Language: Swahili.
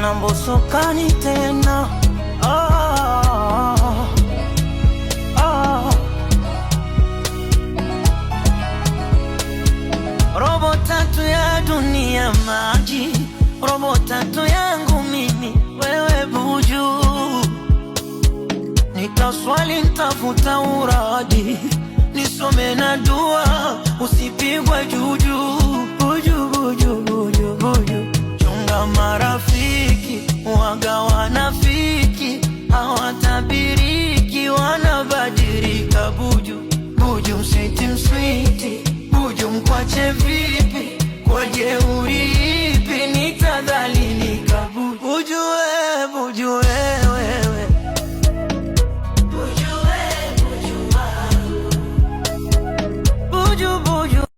na mbosokani tena. Robo tatu ya dunia maji, robo tatu yangu mimi wewe buju. Nitaswali nitafuta uradi, nisome na dua, usipigwe juju. Buju, buju, buju, buju. Chunga marafiki, waga wanafiki, hawatabiriki, wanabadilika. Buju, buju, sweet msweet, buju mkwache vile.